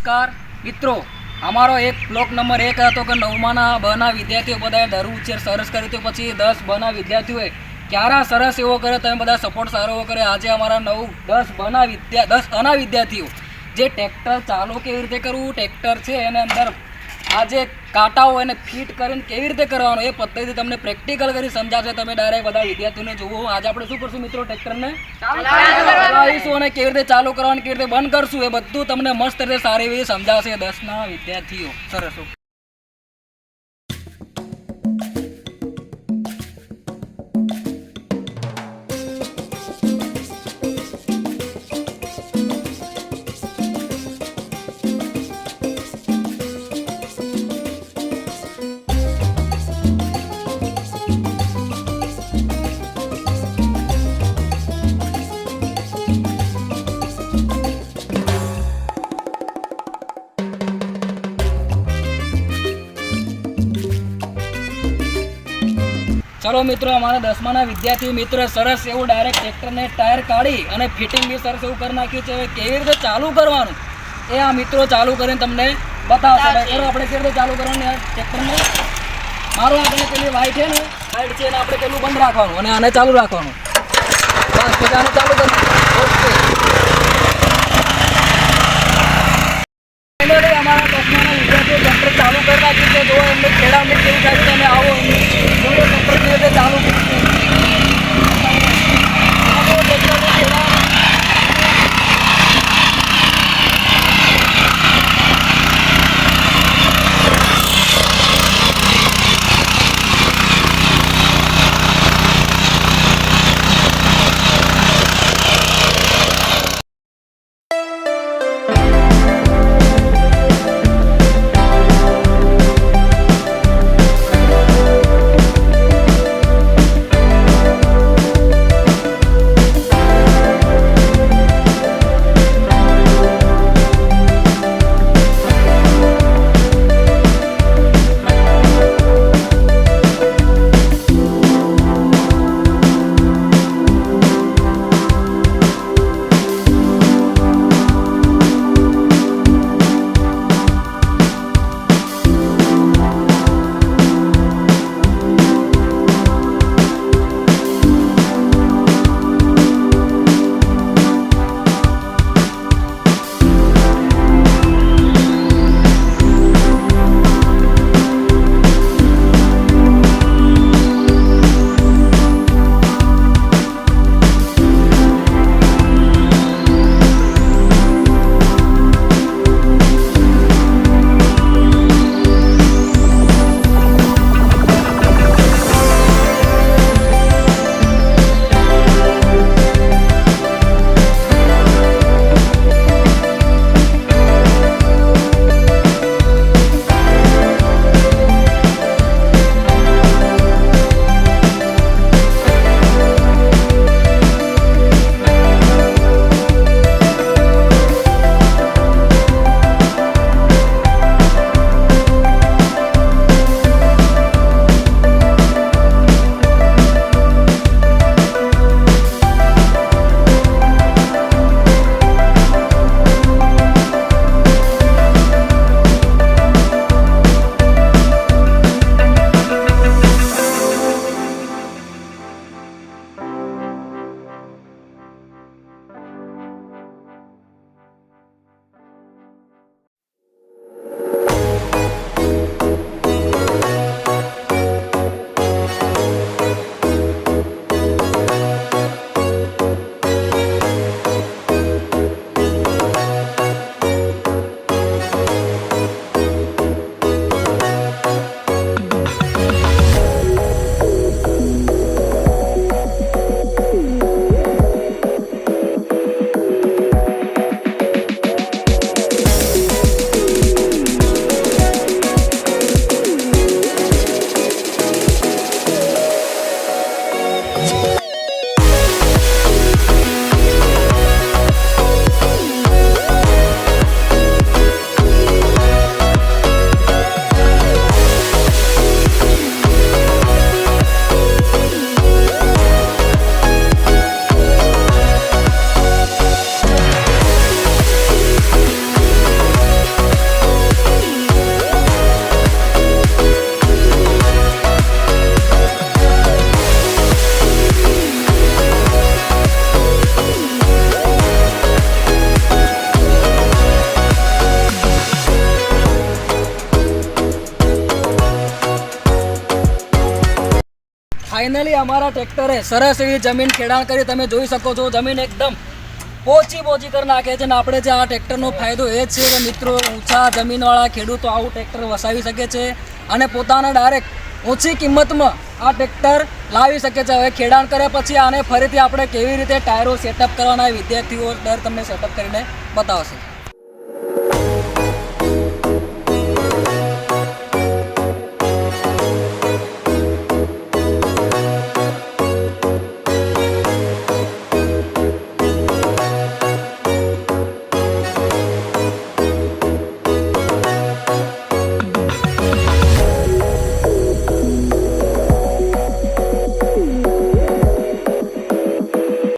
નમસ્કાર મિત્રો, અમારો એક બ્લોક નંબર 1 હતો કે 9મા બના વિદ્યાર્થીઓ બધાએ ધરું ઉછેર સરસ કર્યું હતું. પછી 10 બના વિદ્યાર્થીઓએ ક્યારા સરસ એવો કર્યો, તમે બધા સપોર્ટ સારો એવો કર્યો. આજે અમારા 10 અના વિદ્યાર્થીઓ જે ટ્રેક્ટર ચાલુ કેવી રીતે કરવું, ટ્રેક્ટર છે એને અંદર આ જે કાંટા હોય એને ફિટ કરીને કેવી રીતે કરવાનો એ પદ્ધતિ તમને પ્રેક્ટિકલ કરી સમજાવશે. તમે ડાયરેક્ટ બધા વિદ્યાર્થીઓને જુઓ. આજે આપણે શું કરશું મિત્રો, ટ્રેક્ટરને ચલાવીશું અને કેવી રીતે ચાલુ કરવાનું, કેવી રીતે બંધ કરશું એ બધું તમને મસ્ત રીતે સારી એવી સમજાવશે 10ના વિદ્યાર્થીઓ. સરસ. ચલો મિત્રો, અમારા 10માના વિદ્યાર્થી મિત્રો સરસ એવું ડાયરેક્ટ ટ્રેક્ટરને ટાયર કાઢી અને ફિટિંગ બી સરસ એવું કરી નાખ્યું છે. હવે કેવી રીતે ચાલુ કરવાનું એ આ મિત્રો ચાલુ કરીને તમને બતાવશે. ચલો આપણે કેવી રીતે ચાલુ કરવાનું ટ્રેક્ટરને. મારું આપણે પેલી વાઈટ છે ને, વાઈટ છે એને આપણે પેલું બંધ રાખવાનું અને આને ચાલુ રાખવાનું. બસ પછી આને ચાલુ કરવાનું. ઓકે, અમારા 10માના વિદ્યાર્થીઓ ટ્રેક્ટર ચાલુ કરી નાખ્યું છે. જો એમને ખેડા અમને કેવું થાય છે, તમે આવો ટ્રેક્ટર ચાલુ ફાઇનલી અમારા ટ્રેક્ટરે સરસ એવી જમીન ખેડાણ કરી તમે જોઈ શકો છો. જમીન એકદમ પોચી કરી નાખે છે. ને આપણે જે આ ટ્રેક્ટરનો ફાયદો એ જ છે કે મિત્રો ઊંચા જમીનવાળા ખેડૂતો આવું ટ્રેક્ટર વસાવી શકે છે અને પોતાના ડાયરેક્ટ ઓછી કિંમતમાં આ ટ્રેક્ટર લાવી શકે છે. હવે ખેડાણ કર્યા પછી આને ફરીથી આપણે કેવી રીતે ટાયરો સેટઅપ કરવાના વિદ્યાર્થીઓ દર તમને સેટઅપ કરીને બતાવશે.